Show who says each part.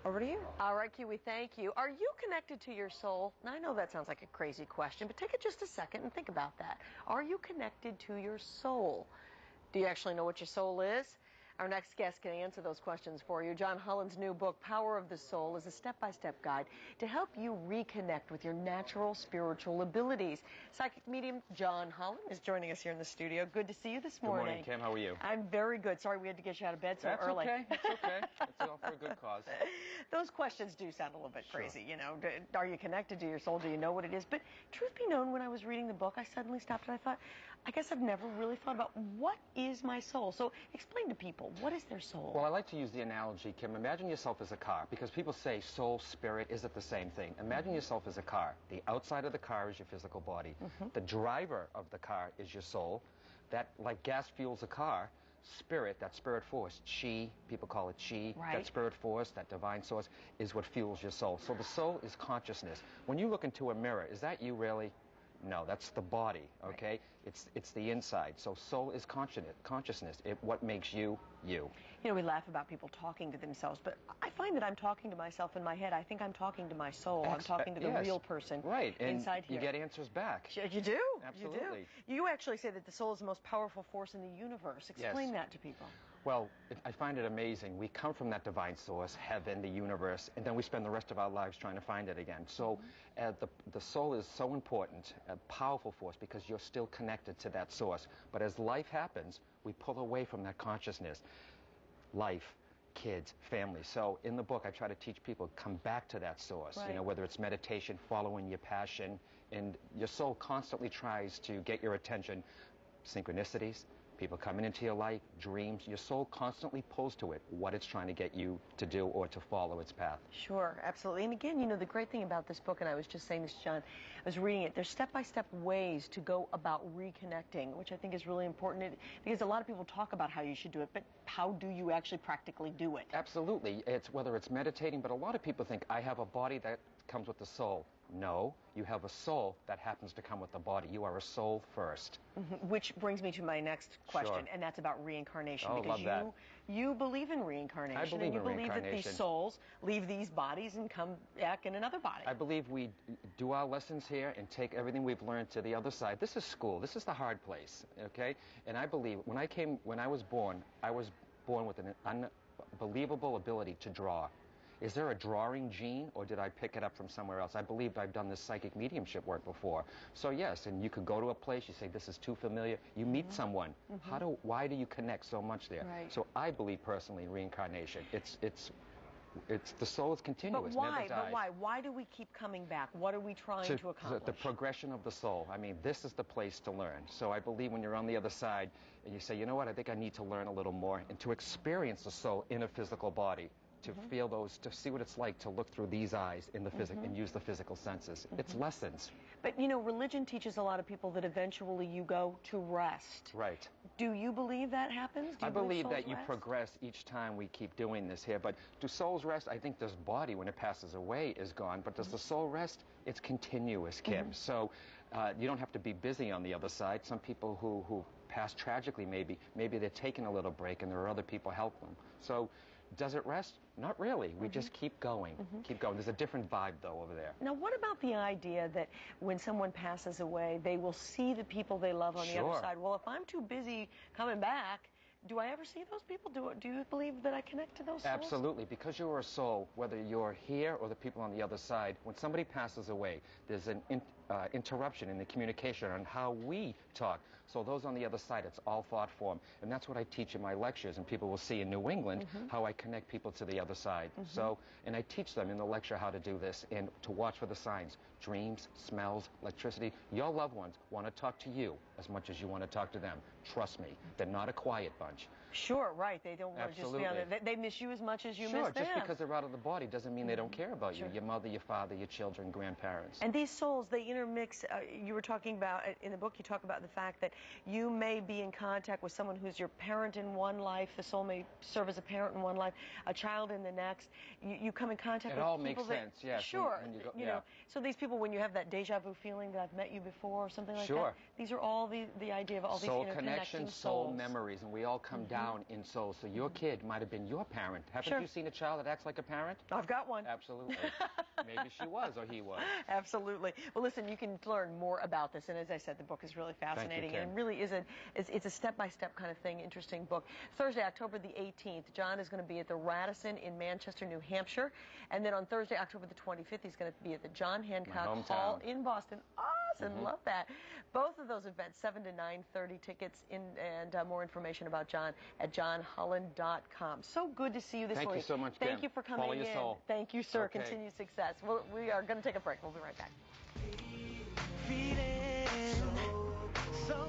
Speaker 1: Over to you. All right, Kiwi, thank you. Are you connected to your soul? Now, I know that sounds like a crazy question, but take it just a second and think about that. Are you connected to your soul? Do you actually know what your soul is? Our next guest can answer those questions for you. John Holland's new book, Power of the Soul, is a step-by-step guide to help you reconnect with your natural spiritual abilities. Psychic medium John Holland is joining us here in the studio. Good to see you this morning.
Speaker 2: Good morning, Kim. How are you?
Speaker 1: I'm very good. Sorry we had to get you out of bed so early.
Speaker 2: That's okay. It's all for a good cause.
Speaker 1: Those questions do sound a little bit crazy, you know. Are you connected to your soul? Do you know what it is? But truth be known, when I was reading the book, I suddenly stopped and I thought, I guess I've never really thought about what is my soul. So explain to people, what is their soul?
Speaker 2: Well, I like to use the analogy, Kim. Imagine yourself as a car, because people say soul, spirit, is it the same thing? Imagine yourself as a car. The outside of the car is your physical body. The driver of the car is your soul. That, like gas fuels a car, spirit, that spirit force, chi, people call it chi, that spirit force, that divine source, is what fuels your soul. So the soul is consciousness. When you look into a mirror, is that you really? No, that's the body, okay? It's the inside. So soul is consciousness. What makes you, you.
Speaker 1: You know, we laugh about people talking to themselves, but I find that I'm talking to myself in my head. I think I'm talking to my soul. I'm talking to the real person inside here.
Speaker 2: You get answers back.
Speaker 1: You do.
Speaker 2: Absolutely.
Speaker 1: You do. You actually say that the soul is the most powerful force in the universe. Explain that to people.
Speaker 2: Well, I find it amazing. We come from that divine source, heaven, the universe, and then we spend the rest of our lives trying to find it again. So the soul is so important, a powerful force, because you're still connected to that source. But as life happens, we pull away from that consciousness. Life, kids, family. So in the book, I try to teach people, come back to that source. You know, whether it's meditation, following your passion, and your soul constantly tries to get your attention. Synchronicities, people coming into your life, dreams, your soul constantly pulls to it what it's trying to get you to do or to follow its path. Sure,
Speaker 1: absolutely. And again, you know, the great thing about this book, and I was just saying this to John, I was reading it, there's step-by-step ways to go about reconnecting, which I think is really important, because a lot of people talk about how you should do it, but how do you actually practically do it?
Speaker 2: Absolutely. It's whether it's meditating, but a lot of people think, I have a body that comes with the soul. No, you have a soul that happens to come with the body. You are a soul first.
Speaker 1: Which brings me to my next question, and that's about reincarnation.
Speaker 2: Oh,
Speaker 1: because
Speaker 2: love that.
Speaker 1: You believe in reincarnation.
Speaker 2: I believe in reincarnation.
Speaker 1: And you believe that these souls leave these bodies and come back in another body.
Speaker 2: I believe we do our lessons here and take everything we've learned to the other side. This is school. This is the hard place, okay? And I believe when I was born with an unbelievable ability to draw. Is there a drawing gene, or did I pick it up from somewhere else? I believe I've done this psychic mediumship work before. So yes, and you could go to a place, you say, this is too familiar. You meet someone. Why do you connect so much there? So I believe personally in reincarnation. The soul is continuous.
Speaker 1: But why?
Speaker 2: Never dies.
Speaker 1: But why? Why do we keep coming back? What are we trying to accomplish?
Speaker 2: The progression of the soul. I mean, this is the place to learn. So I believe when you're on the other side, and you say, you know what, I think I need to learn a little more, and to experience the soul in a physical body. To feel those, to see what it's like to look through these eyes in the and use the physical senses. It's lessons.
Speaker 1: But you know, religion teaches a lot of people that eventually you go to rest.
Speaker 2: Right.
Speaker 1: Do you believe that happens?
Speaker 2: I believe that you progress each time we keep doing this here. But do souls rest? I think this body, when it passes away, is gone. But does the soul rest? It's continuous, Kim. So you don't have to be busy on the other side. Some people who pass tragically, maybe they're taking a little break, and there are other people help them. So. Does it rest? Not really. We just keep going. Keep going. There's a different vibe, though, over there.
Speaker 1: Now, what about the idea that when someone passes away, they will see the people they love on the other side? Well, if I'm too busy coming back, do I ever see those people? Do you believe that I connect to those souls?
Speaker 2: Absolutely. Because you're a soul, whether you're here or the people on the other side, when somebody passes away, there's an interruption in the communication on how we talk. So those on the other side, it's all thought form. And that's what I teach in my lectures, and people will see in New England how I connect people to the other side. So, and I teach them in the lecture how to do this and to watch for the signs. Dreams, smells, electricity. Your loved ones want to talk to you as much as you want to talk to them. Trust me, they're not a quiet bunch.
Speaker 1: Sure, right. They don't want to just be on it. They miss you as much as you miss them.
Speaker 2: Sure, just because they're out of the body doesn't mean they don't care about you. Your mother, your father, your children, grandparents.
Speaker 1: And these souls, they intermix. You were talking about, in the book, you talk about the fact that you may be in contact with someone who's your parent in one life. The soul may serve as a parent in one life, a child in the next. You come in contact with people.
Speaker 2: It all makes sense, yes.
Speaker 1: Sure. You know, so these people, when you have that deja vu feeling that I've met you before or something like that, these are all the idea of all these interconnecting
Speaker 2: connection, soul memories, and we all come down down in soul. So your kid might have been your parent. Haven't
Speaker 1: Sure.
Speaker 2: you seen a child that acts like a parent?
Speaker 1: I've got one.
Speaker 2: Absolutely. Maybe she was or he was.
Speaker 1: Absolutely. Well, listen, you can learn more about this, and as I said, the book is really fascinating,
Speaker 2: Kim.
Speaker 1: and it really is it's a step-by-step kind of thing, interesting book. Thursday, October the 18th, John is going to be at the Radisson in Manchester, New Hampshire, and then on Thursday, October the 25th, he's going to be at the John Hancock Hall in Boston. Awesome, love that. Both of those events, 7 to 9:30 tickets, and more information about John at johnholland.com. So good to see you this morning.
Speaker 2: Thank you so much, Kim.
Speaker 1: Thank you for coming
Speaker 2: Follow your
Speaker 1: in.
Speaker 2: soul.
Speaker 1: Thank you, sir.
Speaker 2: Okay.
Speaker 1: Continued success. We are going to take a break. We'll be right back.
Speaker 3: Feeling so